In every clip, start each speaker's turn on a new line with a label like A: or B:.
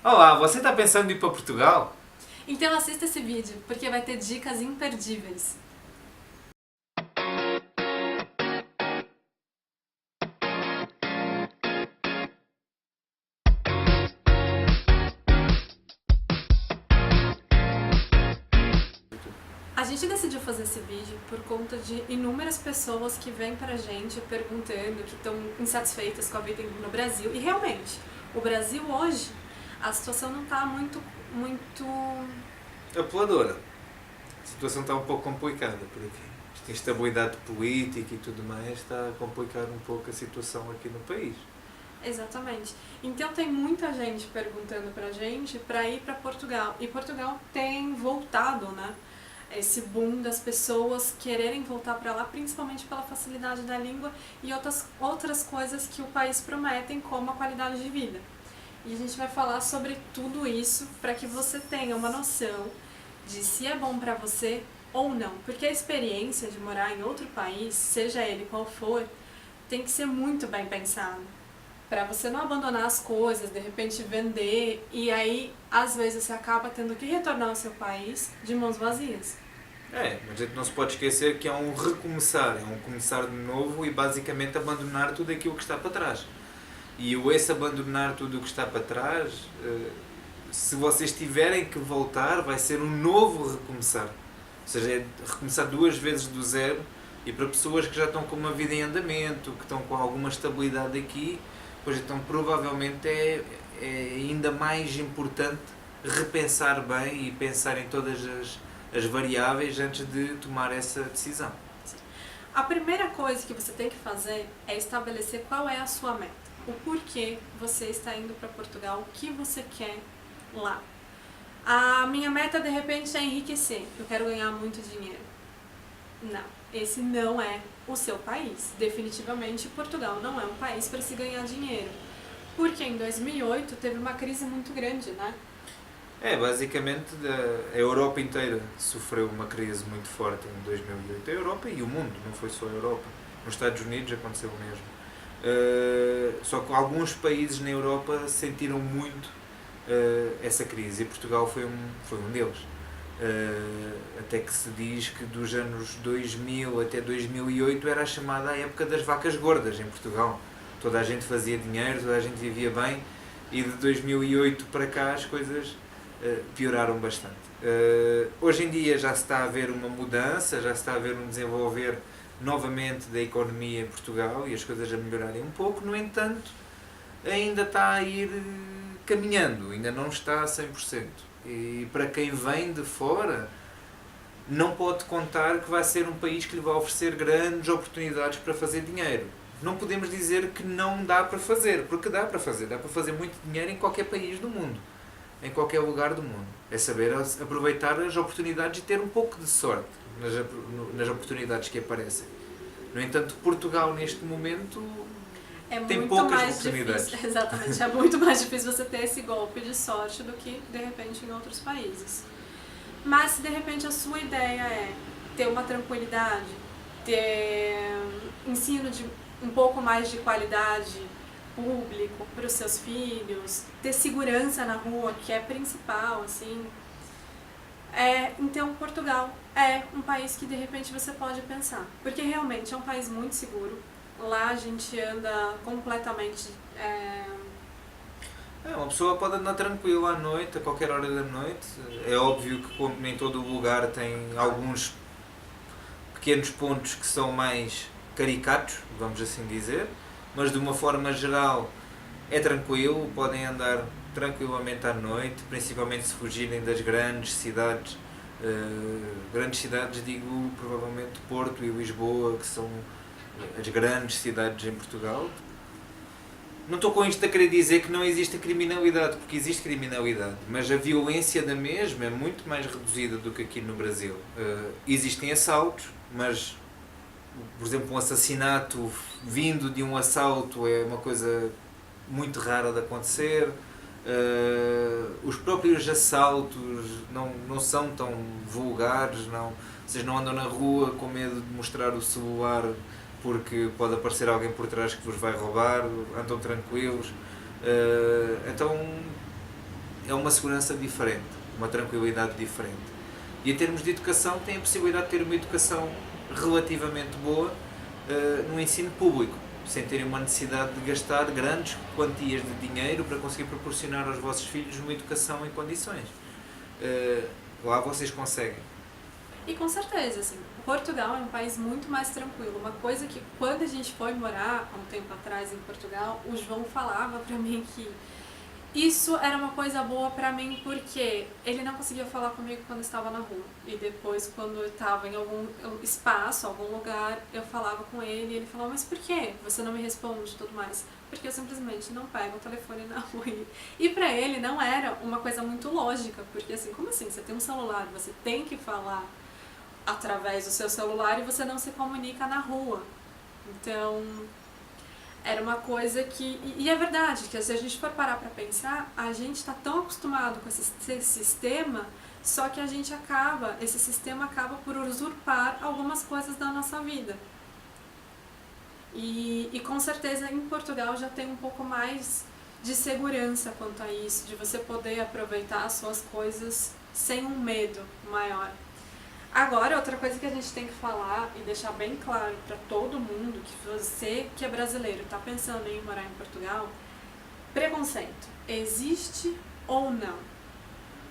A: Olá, você está pensando em ir para Portugal?
B: Então assista esse vídeo, porque vai ter dicas imperdíveis. A gente decidiu fazer esse vídeo por conta de inúmeras pessoas que vêm pra gente perguntando, que estão insatisfeitas com a vida no Brasil. E realmente, o Brasil hoje, a situação não tá muito...
A: Apeladora. A situação está um pouco complicada por aqui. Esta instabilidade política e tudo mais está a complicar um pouco a situação aqui no país.
B: Exatamente. Então tem muita gente perguntando pra gente pra ir pra Portugal. E Portugal tem voltado, né? Esse boom das pessoas quererem voltar pra lá, principalmente pela facilidade da língua e outras coisas que o país prometem, como a qualidade de vida. E a gente vai falar sobre tudo isso para que você tenha uma noção de se é bom pra você ou não. Porque a experiência de morar em outro país, seja ele qual for, tem que ser muito bem pensado para você não abandonar as coisas, de repente vender, e aí às vezes você acaba tendo que retornar ao seu país de mãos vazias.
A: Mas a gente não se pode esquecer que é um recomeçar, é um começar de novo e basicamente abandonar tudo aquilo que está para trás. E esse abandonar tudo o que está para trás, se vocês tiverem que voltar, vai ser um novo recomeçar. Ou seja, é recomeçar duas vezes do zero. E para pessoas que já estão com uma vida em andamento, que estão com alguma estabilidade aqui, pois então provavelmente é ainda mais importante repensar bem e pensar em todas as variáveis antes de tomar essa decisão.
B: A primeira coisa que você tem que fazer é estabelecer qual é a sua meta, o porquê você está indo para Portugal, o que você quer lá. A minha meta de repente é enriquecer, eu quero ganhar muito dinheiro. Não, esse não é o seu país. Definitivamente Portugal não é um país para se ganhar dinheiro. Porque em 2008 teve uma crise muito grande, né?
A: Basicamente a Europa inteira sofreu uma crise muito forte em 2008. A Europa e o mundo, não foi só a Europa. Nos Estados Unidos aconteceu o mesmo. Só que alguns países na Europa sentiram muito essa crise e Portugal foi um deles. Até que se diz que dos anos 2000 até 2008 era a chamada época das vacas gordas em Portugal. Toda a gente fazia dinheiro, toda a gente vivia bem e de 2008 para cá as coisas pioraram bastante. Hoje em dia já se está a ver uma mudança, já se está a ver um desenvolver novamente da economia em Portugal e as coisas a melhorarem um pouco, no entanto ainda está a ir caminhando, ainda não está a 100%. E para quem vem de fora, não pode contar que vai ser um país que lhe vai oferecer grandes oportunidades para fazer dinheiro. Não podemos dizer que não dá para fazer, porque dá para fazer muito dinheiro em qualquer país do mundo, em qualquer lugar do mundo. É saber aproveitar as oportunidades e ter um pouco de sorte nas oportunidades que aparecem. No entanto, Portugal neste momento tem
B: Muito
A: poucas
B: mais
A: oportunidades.
B: difícil, exatamente, é muito mais difícil você ter esse golpe de sorte do que de repente em outros países. Mas se de repente a sua ideia é ter uma tranquilidade, ter ensino de um pouco mais de qualidade público para os seus filhos, ter segurança na rua, que é principal, assim, então Portugal é um país que de repente você pode pensar, porque realmente é um país muito seguro. Lá a gente anda completamente
A: Uma pessoa pode andar tranquila à noite, a qualquer hora da noite. É óbvio que como nem todo o lugar tem alguns pequenos pontos que são mais caricatos, vamos assim dizer, mas de uma forma geral é tranquilo, podem andar tranquilamente à noite, principalmente se fugirem das grandes cidades. Grandes cidades, digo provavelmente Porto e Lisboa, que são as grandes cidades em Portugal. Não estou com isto a querer dizer que não existe criminalidade, porque existe criminalidade, mas a violência da mesma é muito mais reduzida do que aqui no Brasil. Existem assaltos, mas, por exemplo, um assassinato vindo de um assalto é uma coisa muito rara de acontecer. Os próprios assaltos não são tão vulgares, não. Vocês não andam na rua com medo de mostrar o celular porque pode aparecer alguém por trás que vos vai roubar, andam tranquilos. Então é uma segurança diferente, uma tranquilidade diferente. E em termos de educação, tem a possibilidade de ter uma educação relativamente boa no ensino público, sem terem uma necessidade de gastar grandes quantias de dinheiro para conseguir proporcionar aos vossos filhos uma educação em condições. Lá vocês conseguem.
B: E com certeza, assim, Portugal é um país muito mais tranquilo. Uma coisa que quando a gente foi morar há um tempo atrás em Portugal, o João falava pra mim que isso era uma coisa boa pra mim porque ele não conseguia falar comigo quando estava na rua. E depois, quando eu estava em algum espaço, algum lugar, eu falava com ele e ele falava, mas por que você não me responde e tudo mais? Porque eu simplesmente não pego o telefone na rua. E pra ele não era uma coisa muito lógica, porque assim, como assim? Você tem um celular, você tem que falar através do seu celular e você não se comunica na rua. Então, era uma coisa que... E é verdade, que se a gente for parar pra pensar, a gente está tão acostumado com esse sistema, só que a gente acaba, esse sistema acaba por usurpar algumas coisas da nossa vida. E com certeza em Portugal já tem um pouco mais de segurança quanto a isso, de você poder aproveitar as suas coisas sem um medo maior. Agora, outra coisa que a gente tem que falar e deixar bem claro para todo mundo, que você que é brasileiro está pensando em morar em Portugal, preconceito existe ou não?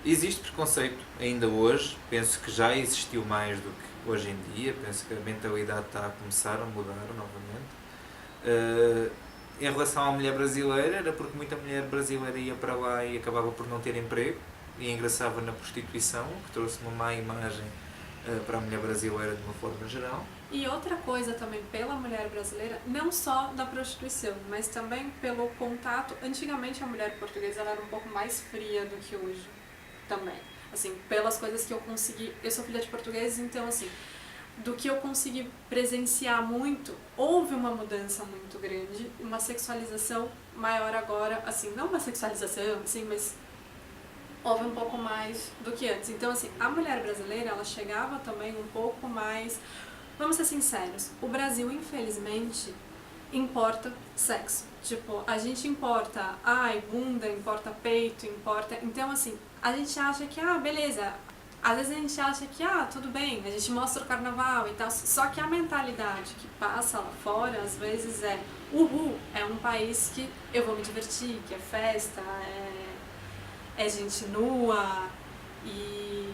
A: Existe preconceito ainda hoje, penso que já existiu mais do que hoje em dia, penso que a mentalidade está a começar a mudar novamente. Em relação à mulher brasileira, era porque muita mulher brasileira ia para lá e acabava por não ter emprego e ingressava na prostituição, que trouxe uma má imagem para a mulher brasileira de uma forma geral.
B: E outra coisa também pela mulher brasileira, não só da prostituição, mas também pelo contato. Antigamente a mulher portuguesa ela era um pouco mais fria do que hoje também. Assim, pelas coisas que eu consegui... Eu sou filha de portugueses, então assim, do que eu consegui presenciar muito, houve uma mudança muito grande, uma sexualização maior agora, assim, não uma sexualização, assim, mas houve um pouco mais do que antes. Então, assim, a mulher brasileira, ela chegava também um pouco mais... Vamos ser sinceros, o Brasil, infelizmente, importa sexo. Tipo, a gente importa, bunda, importa peito, importa... Então, assim, a gente acha que, beleza, às vezes a gente acha que, tudo bem, a gente mostra o carnaval e tal, só que a mentalidade que passa lá fora, às vezes é um país que eu vou me divertir, que é festa, é gente nua e...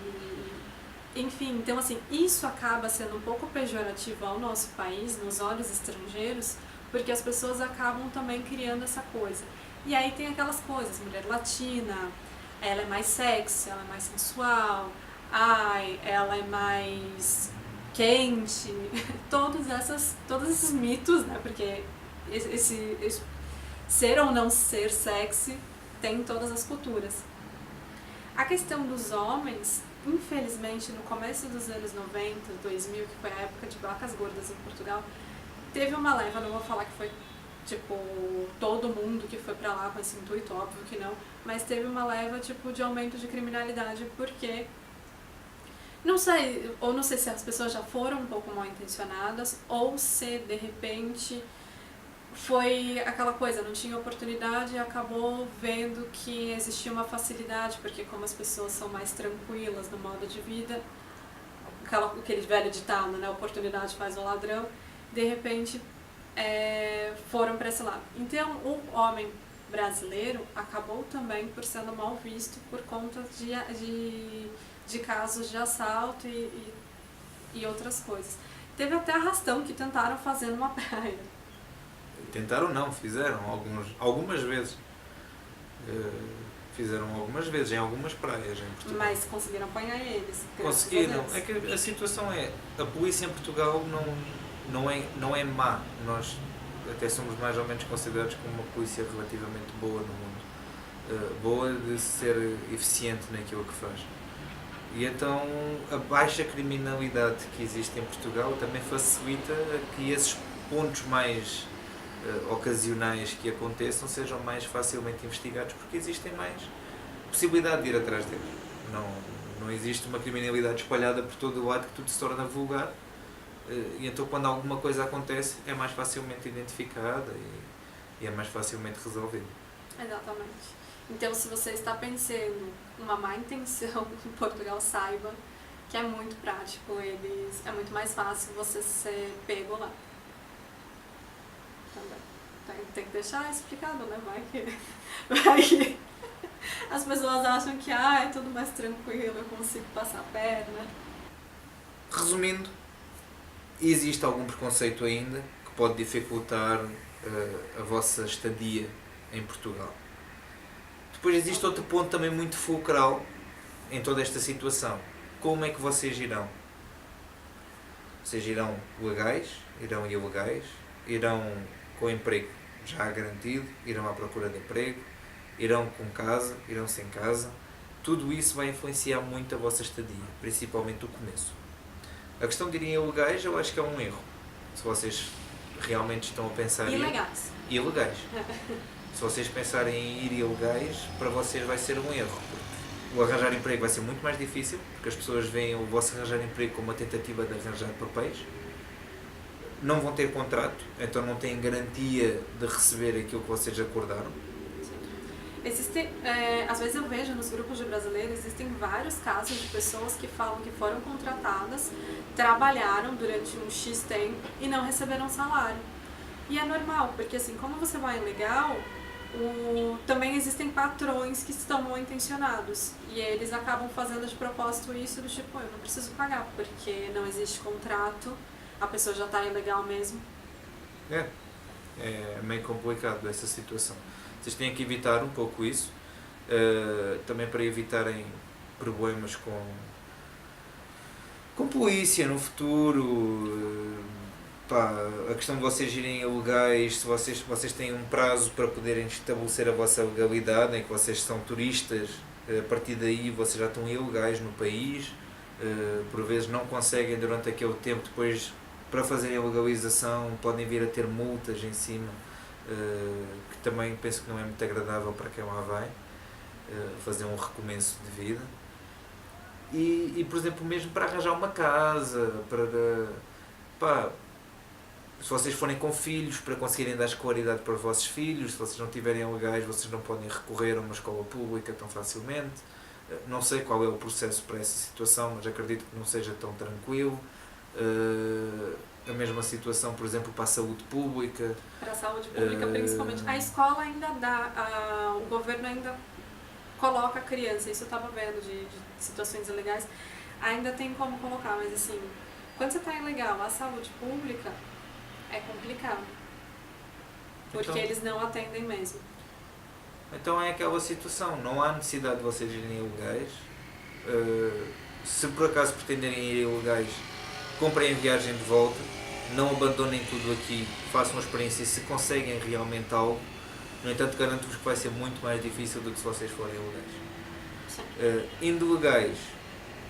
B: Enfim, então assim, isso acaba sendo um pouco pejorativo ao nosso país, nos olhos estrangeiros, porque as pessoas acabam também criando essa coisa. E aí tem aquelas coisas, mulher latina, ela é mais sexy, ela é mais sensual, ela é mais quente, todos esses mitos, né, porque esse ser ou não ser sexy tem em todas as culturas. A questão dos homens, infelizmente, no começo dos anos 90, 2000, que foi a época de vacas gordas em Portugal, teve uma leva, não vou falar que foi tipo todo mundo que foi pra lá com esse intuito, óbvio que não, mas teve uma leva tipo de aumento de criminalidade porque não sei se as pessoas já foram um pouco mal intencionadas ou se de repente foi aquela coisa, não tinha oportunidade e acabou vendo que existia uma facilidade, porque como as pessoas são mais tranquilas no modo de vida, aquele velho ditado, né, oportunidade faz o ladrão, de repente foram para esse lado. Então o homem brasileiro acabou também por sendo mal visto por conta de casos de assalto e outras coisas. Teve até arrastão que tentaram fazer numa praia.
A: Tentaram não, fizeram algumas vezes. Fizeram algumas vezes, em algumas praias em Portugal.
B: Mas conseguiram apanhar eles?
A: Conseguiram. É que a situação a polícia em Portugal não é má. Nós até somos mais ou menos considerados como uma polícia relativamente boa no mundo. Boa de ser eficiente naquilo que faz. E então a baixa criminalidade que existe em Portugal também facilita que esses pontos mais ocasionais que aconteçam sejam mais facilmente investigados porque existem mais possibilidade de ir atrás deles. Não existe uma criminalidade espalhada por todo o lado que tudo se torna vulgar e então quando alguma coisa acontece é mais facilmente identificada e é mais facilmente resolvida.
B: Exatamente. Então, se você está pensando uma má intenção em Portugal, saiba que é muito prático, é muito mais fácil você ser pego lá. Também. Tem que deixar explicado, né? Vai que as pessoas acham que é tudo mais tranquilo, eu consigo passar a perna.
A: Resumindo, existe algum preconceito ainda que pode dificultar a vossa estadia em Portugal. Depois existe outro ponto também muito fulcral em toda esta situação. Como é que vocês irão? Vocês irão legais, irão ilegais, irão com emprego já garantido, irão à procura de emprego, irão com casa, irão sem casa. Tudo isso vai influenciar muito a vossa estadia, principalmente o começo. A questão de irem ilegais eu acho que é um erro. Se vocês realmente estão a pensar
B: ilegais.
A: Ilegais. Se vocês pensarem em ir ilegais, para vocês vai ser um erro. O arranjar emprego vai ser muito mais difícil, porque as pessoas veem o vosso arranjar emprego como uma tentativa de arranjar papéis. Não vão ter contrato, então não têm garantia de receber aquilo que vocês acordaram.
B: Existem, às vezes eu vejo nos grupos de brasileiros, existem vários casos de pessoas que falam que foram contratadas, trabalharam durante um X tempo e não receberam salário. E é normal, porque assim, como você vai ilegal, também existem patrões que estão mal intencionados e eles acabam fazendo de propósito isso do tipo, eu não preciso pagar porque não existe contrato, a pessoa já está ilegal mesmo.
A: É meio complicado essa situação. Vocês têm que evitar um pouco isso, também para evitarem problemas com polícia no futuro. A questão de vocês irem ilegais, se vocês têm um prazo para poderem estabelecer a vossa legalidade, em que vocês são turistas, a partir daí vocês já estão ilegais no país, por vezes não conseguem durante aquele tempo, depois para fazerem a legalização podem vir a ter multas em cima, que também penso que não é muito agradável para quem lá vai, fazer um recomeço de vida. E por exemplo, mesmo para arranjar uma casa, se vocês forem com filhos, para conseguirem dar escolaridade para os vossos filhos, se vocês não tiverem legais, vocês não podem recorrer a uma escola pública tão facilmente. Não sei qual é o processo para essa situação, mas acredito que não seja tão tranquilo. A mesma situação, por exemplo, para a saúde pública.
B: Para a saúde pública, principalmente. A escola ainda dá, o governo ainda coloca a criança, isso eu estava vendo de situações ilegais, ainda tem como colocar, mas assim, quando você está ilegal, a saúde pública é complicado, porque então, eles não atendem mesmo.
A: Então é aquela situação, não há necessidade de vocês irem ilegais. Se por acaso pretenderem ir ilegais, comprem a viagem de volta, não abandonem tudo aqui, façam a experiência se conseguem realmente algo. No entanto, garanto-vos que vai ser muito mais difícil do que se vocês forem ilegais. Indo legais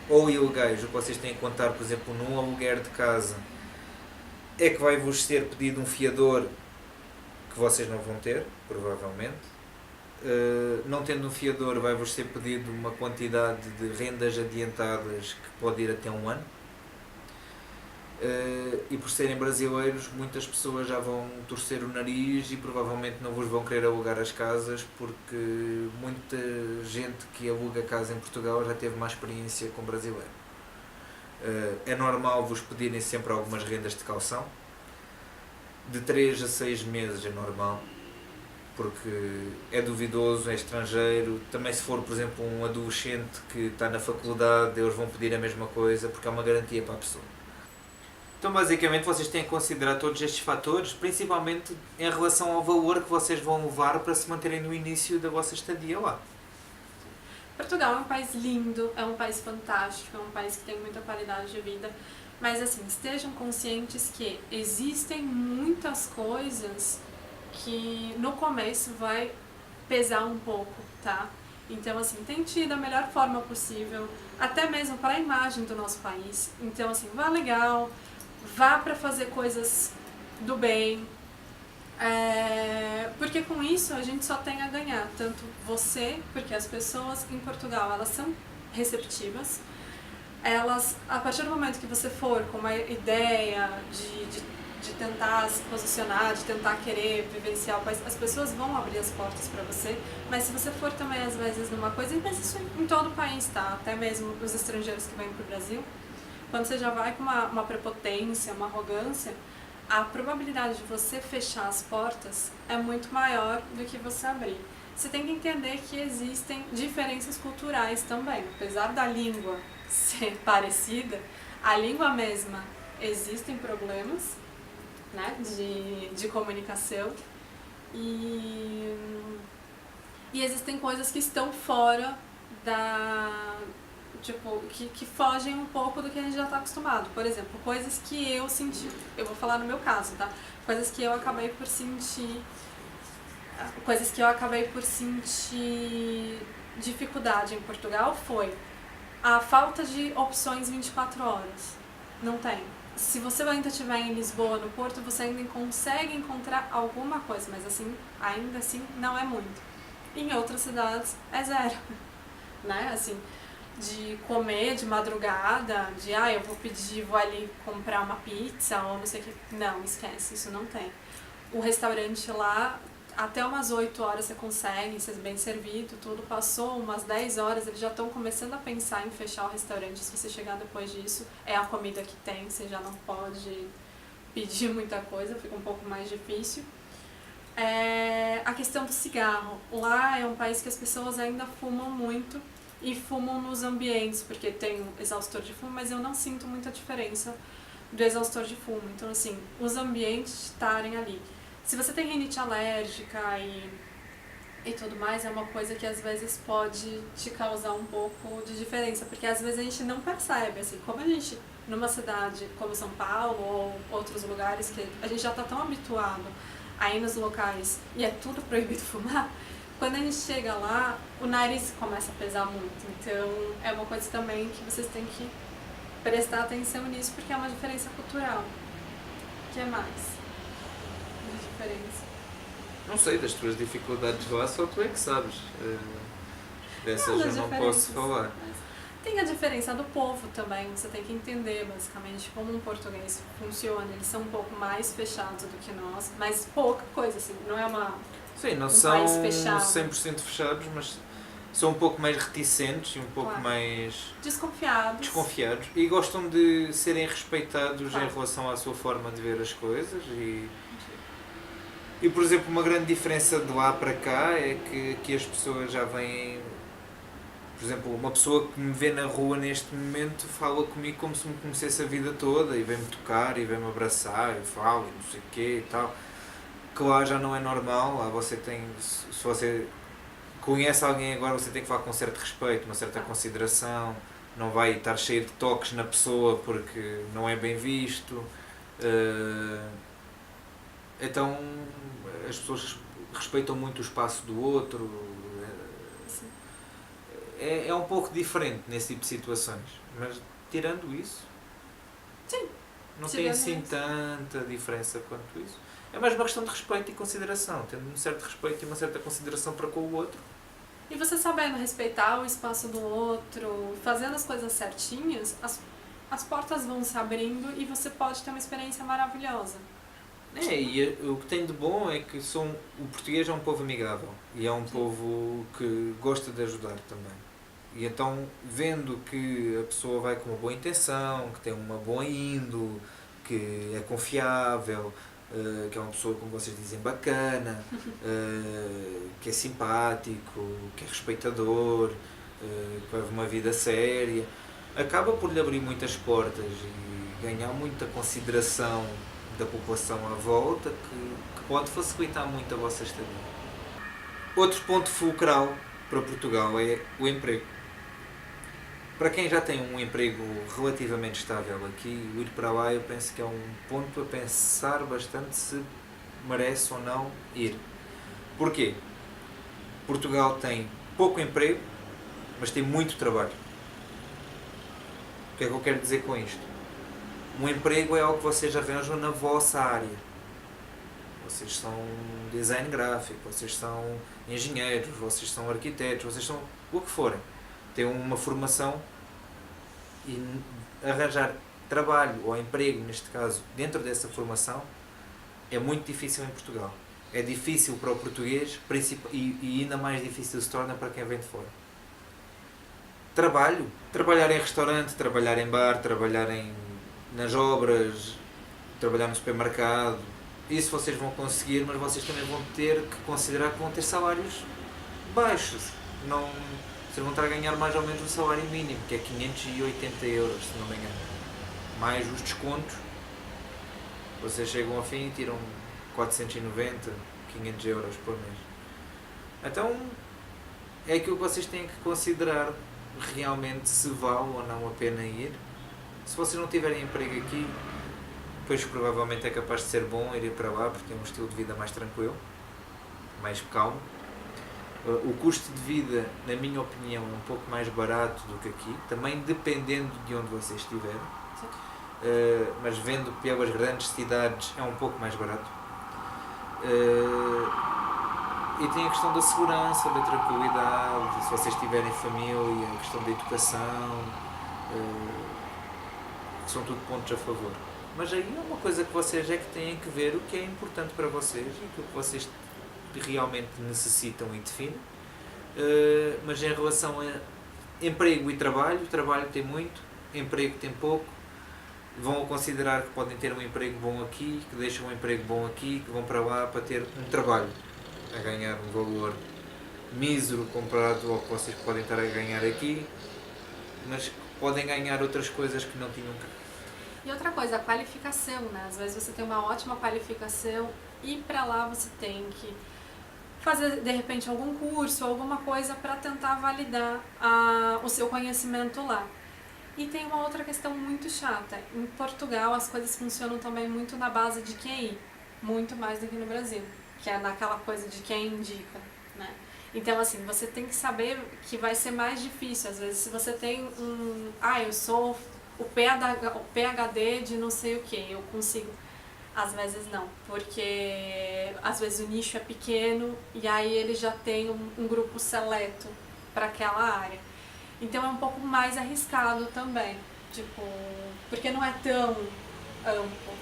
A: ou ilegais, o que vocês têm que contar, por exemplo, num aluguer de casa, é que vai-vos ser pedido um fiador que vocês não vão ter, provavelmente. Não tendo um fiador, vai-vos ser pedido uma quantidade de rendas adiantadas que pode ir até um ano. E por serem brasileiros, muitas pessoas já vão torcer o nariz e provavelmente não vos vão querer alugar as casas, porque muita gente que aluga casa em Portugal já teve má experiência com brasileiro. É normal vos pedirem sempre algumas rendas de caução, de 3 a 6 meses é normal, porque é duvidoso, é estrangeiro. Também se for, por exemplo, um adolescente que está na faculdade, eles vão pedir a mesma coisa, porque é uma garantia para a pessoa. Então basicamente vocês têm que considerar todos estes fatores, principalmente em relação ao valor que vocês vão levar para se manterem no início da vossa estadia lá.
B: Portugal é um país lindo, é um país fantástico, é um país que tem muita qualidade de vida, mas assim, estejam conscientes que existem muitas coisas que no começo vai pesar um pouco, tá? Então assim, tente ir da melhor forma possível, até mesmo para a imagem do nosso país. Então assim, vá legal, vá para fazer coisas do bem, porque com isso a gente só tem a ganhar, tanto você, porque as pessoas em Portugal, elas são receptivas, elas, a partir do momento que você for com uma ideia de de tentar se posicionar, de tentar querer vivenciar o país, as pessoas vão abrir as portas para você, mas se você for também às vezes numa coisa, e mas isso em todo o país, tá? Até mesmo os estrangeiros que vêm para o Brasil, quando você já vai com uma prepotência, uma arrogância, a probabilidade de você fechar as portas é muito maior do que você abrir. Você tem que entender que existem diferenças culturais também. Apesar da língua ser parecida, a língua mesma existem problemas, né, de comunicação e existem coisas que estão fora da... Tipo, que fogem um pouco do que a gente já está acostumado. Por exemplo, coisas que eu senti, eu vou falar no meu caso, tá? Coisas que eu acabei por sentir dificuldade em Portugal foi a falta de opções 24 horas. Não tem. Se você ainda estiver em Lisboa, no Porto, você ainda consegue encontrar alguma coisa, mas assim, ainda assim, não é muito. Em outras cidades, é zero, né? Assim, de comer de madrugada, de eu vou ali comprar uma pizza ou não sei o que. Não, esquece, isso não tem. O restaurante lá, até umas 8 horas você consegue ser bem servido, tudo. Passou umas 10 horas, eles já estão começando a pensar em fechar o restaurante. Se você chegar depois disso, é a comida que tem, você já não pode pedir muita coisa, fica um pouco mais difícil. A questão do cigarro. Lá é um país que as pessoas ainda fumam muito e fumam nos ambientes, porque tem um exaustor de fumo, mas eu não sinto muita diferença do exaustor de fumo. Então, assim, os ambientes estarem ali. Se você tem rinite alérgica e tudo mais, é uma coisa que às vezes pode te causar um pouco de diferença, porque às vezes a gente não percebe, assim, como a gente, numa cidade como São Paulo ou outros lugares, que a gente já está tão habituado a ir nos locais e é tudo proibido fumar, quando a gente chega lá, o nariz começa a pesar muito. Então, é uma coisa também que vocês têm que prestar atenção nisso, porque é uma diferença cultural. O que é mais de diferença?
A: Não sei, das tuas dificuldades lá só tu é que sabes. Dessas eu não posso falar.
B: Tem a diferença do povo também, você tem que entender basicamente como um português funciona. Eles são um pouco mais fechados do que nós, mas pouca coisa, assim, não é uma...
A: Sim, não
B: um
A: são
B: país fechado.
A: 100% fechados, mas são um pouco mais reticentes e um pouco mais
B: desconfiados
A: e gostam de serem respeitados
B: Claro.
A: em relação à sua forma de ver as coisas e por exemplo, uma grande diferença de lá para cá é que as pessoas já vêm, por exemplo, uma pessoa que me vê na rua neste momento fala comigo como se me conhecesse a vida toda e vem-me tocar e vem-me abraçar e fala e não sei o quê e tal. Que lá já não é normal, lá você tem, se você conhece alguém agora, você tem que falar com um certo respeito, uma certa consideração, não vai estar cheio de toques na pessoa porque não é bem visto. Então as pessoas respeitam muito o espaço do outro. É um pouco diferente nesse tipo de situações, mas tirando isso,
B: Sim,
A: não tem assim tanta diferença quanto isso. É mais uma questão de respeito e consideração, tendo um certo respeito e uma certa consideração para com o outro.
B: E você sabendo respeitar o espaço do outro, fazendo as coisas certinhas, as portas vão se abrindo e você pode ter uma experiência maravilhosa.
A: E o que tem de bom é que o português é um povo amigável e é um povo que gosta de ajudar também. E então, vendo que a pessoa vai com uma boa intenção, que tem uma boa índole, que é confiável, que é uma pessoa, como vocês dizem, bacana, que é simpático, que é respeitador, que leva uma vida séria, acaba por lhe abrir muitas portas e ganhar muita consideração da população à volta, que pode facilitar muito a vossa estadia. Outro ponto fulcral para Portugal é o emprego. Para quem já tem um emprego relativamente estável aqui, ir para lá eu penso que é um ponto a pensar bastante se merece ou não ir. Porquê? Portugal tem pouco emprego, mas tem muito trabalho. O que é que eu quero dizer com isto? Um emprego é algo que vocês arranjam na vossa área. Vocês são design gráfico, vocês são engenheiros, vocês são arquitetos, vocês são o que forem. Têm uma formação e arranjar trabalho ou emprego, neste caso, dentro dessa formação, é muito difícil em Portugal. É difícil para o português e ainda mais difícil se torna para quem vem de fora. Trabalhar em restaurante, trabalhar em bar, nas obras, trabalhar no supermercado, isso vocês vão conseguir, mas vocês também vão ter que considerar que vão ter salários baixos. Não, vocês vão estar a ganhar mais ou menos o salário mínimo, que é 580 euros, se não me engano. Mais os descontos, vocês chegam ao fim e tiram 490, 500 euros por mês. Então, é aquilo que vocês têm que considerar realmente se vale ou não a pena ir. Se vocês não tiverem emprego aqui, depois provavelmente é capaz de ser bom ir para lá, porque tem um estilo de vida mais tranquilo, mais calmo. O custo de vida, na minha opinião, é um pouco mais barato do que aqui, também dependendo de onde vocês estiverem. Mas vendo pelas grandes cidades é um pouco mais barato. E tem a questão da segurança, da tranquilidade, se vocês tiverem família, a questão da educação, que são tudo pontos a favor. Mas aí é uma coisa que vocês é que têm que ver o que é importante para vocês e aquilo que vocês realmente necessitam e definem. Mas em relação a emprego e trabalho tem muito, emprego tem pouco. Vão considerar que podem ter um emprego bom aqui, que deixam um emprego bom aqui, que vão para lá para ter um trabalho, a ganhar um valor mísero comparado ao que vocês podem estar a ganhar aqui, mas podem ganhar outras coisas que não tinham cá.
B: E outra coisa, a qualificação, né? Às vezes você tem uma ótima qualificação e para lá você tem que fazer, de repente, algum curso, alguma coisa para tentar validar o seu conhecimento lá. E tem uma outra questão muito chata. Em Portugal, as coisas funcionam também muito na base de QI, muito mais do que no Brasil, que é naquela coisa de quem indica, né? Então, assim, você tem que saber que vai ser mais difícil. Às vezes, se você tem eu sou o PhD de não sei o que, eu consigo. Às vezes não, porque às vezes o nicho é pequeno e aí ele já tem um grupo seleto para aquela área. Então é um pouco mais arriscado também, porque não é tão amplo.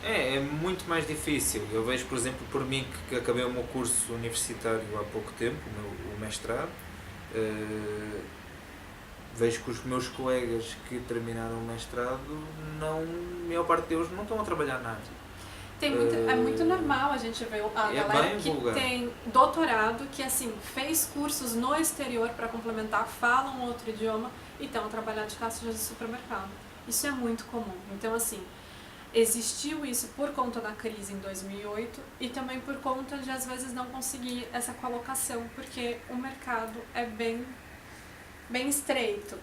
A: É muito mais difícil. Eu vejo, por exemplo, por mim que acabei o meu curso universitário há pouco tempo, o mestrado, vejo que os meus colegas que terminaram o mestrado, a maior parte deles não estão a trabalhar na área.
B: É muito normal a gente ver a galera que tem doutorado, que assim, fez cursos no exterior para complementar, falam outro idioma e estão a trabalhar de caixa de supermercado. Isso é muito comum. Então, assim, existiu isso por conta da crise em 2008 e também por conta de, às vezes, não conseguir essa colocação, porque o mercado é bem estreito.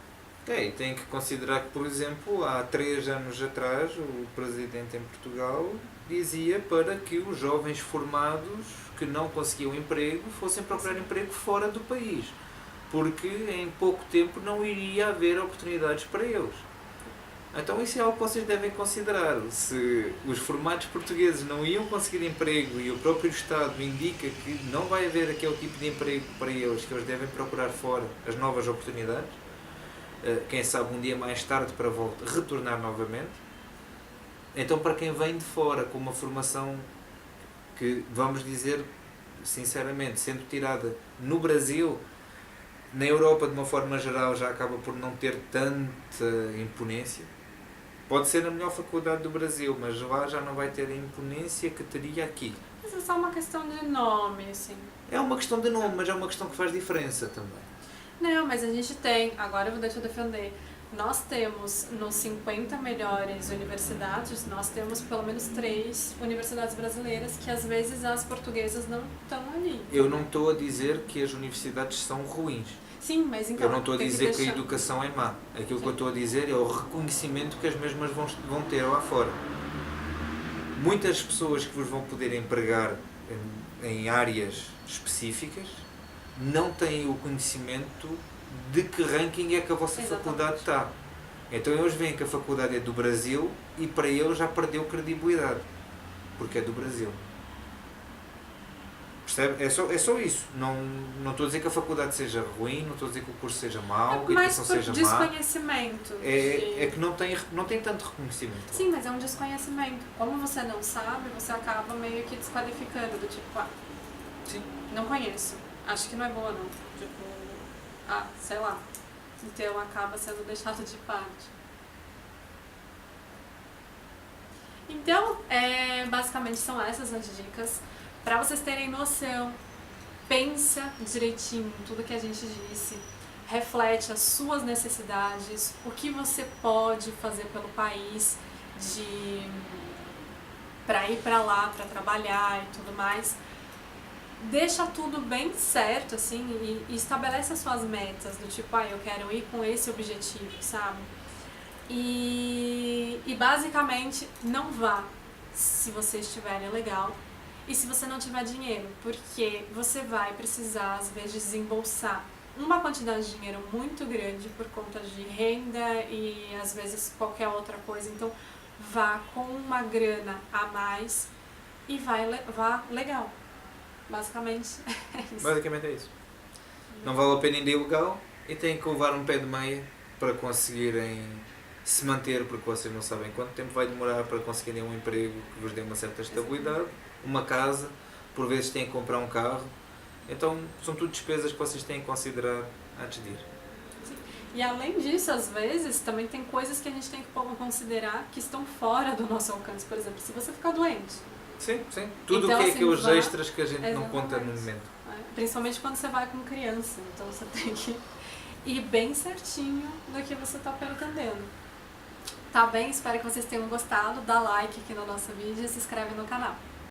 A: E tem que considerar que, por exemplo, há 3 anos atrás, o presidente em Portugal dizia para que os jovens formados que não conseguiam emprego fossem procurar emprego fora do país, porque em pouco tempo não iria haver oportunidades para eles. Então isso é algo que vocês devem considerar. Se os formados portugueses não iam conseguir emprego e o próprio Estado indica que não vai haver aquele tipo de emprego para eles, que eles devem procurar fora as novas oportunidades, quem sabe um dia mais tarde para retornar novamente. Então, para quem vem de fora com uma formação que, vamos dizer sinceramente, sendo tirada no Brasil, na Europa de uma forma geral já acaba por não ter tanta imponência. Pode ser na melhor faculdade do Brasil, mas lá já não vai ter a imponência que teria aqui.
B: Mas é só uma questão de nome, assim.
A: É uma questão de nome, mas é uma questão que faz diferença também.
B: Não, mas a gente tem, agora eu vou deixar eu defender, nós temos nos 50 melhores universidades, nós temos pelo menos 3 universidades brasileiras que às vezes as portuguesas não estão ali.
A: Eu não estou a dizer que as universidades são ruins.
B: Sim, mas então...
A: Eu não estou a dizer que a educação é má. Aquilo que eu estou a dizer é o reconhecimento que as mesmas vão ter lá fora. Muitas pessoas que vos vão poder empregar em áreas específicas não têm o conhecimento de que ranking é que a vossa faculdade está. Então eles veem que a faculdade é do Brasil e para eles já perdeu credibilidade, porque é do Brasil. Percebe? É só isso. Não estou a dizer que a faculdade seja ruim, não estou a dizer que o curso seja mau, que a
B: Mas
A: educação
B: por
A: seja má.
B: desconhecimento.
A: É que não tem tanto reconhecimento.
B: Sim, mas é um desconhecimento. Como você não sabe, você acaba meio que desqualificando, do tipo,
A: Sim.
B: não conheço, acho que não é boa não. Tipo, sei lá. Então acaba sendo deixado de parte. Então, basicamente são essas as dicas. Para vocês terem noção, pensa direitinho em tudo que a gente disse, reflete as suas necessidades, o que você pode fazer pelo país para ir para lá, para trabalhar e tudo mais. Deixa tudo bem certo, assim, e estabelece as suas metas, do tipo, eu quero ir com esse objetivo, sabe? E basicamente não vá se você estiver ilegal e se você não tiver dinheiro, porque você vai precisar às vezes desembolsar uma quantidade de dinheiro muito grande por conta de renda e às vezes qualquer outra coisa. Então vá com uma grana a mais e vá legal. Basicamente é isso.
A: Basicamente é isso. Não vale a pena ir ilegal e têm que levar um pé de meia para conseguirem se manter, porque vocês não sabem quanto tempo vai demorar para conseguirem um emprego que vos dê uma certa estabilidade, uma casa, por vezes têm que comprar um carro. Então são tudo despesas que vocês têm que considerar antes de ir.
B: Sim. E além disso, às vezes, também tem coisas que a gente tem que considerar que estão fora do nosso alcance. Por exemplo, se você ficar doente.
A: Sim. Tudo
B: então,
A: o que é
B: assim,
A: aqueles extras que a gente não
B: exatamente.
A: conta no momento.
B: Principalmente quando você vai com criança. Então você tem que ir bem certinho do que você está pretendendo. Tá bem? Espero que vocês tenham gostado. Dá like aqui no nosso vídeo e se inscreve no canal.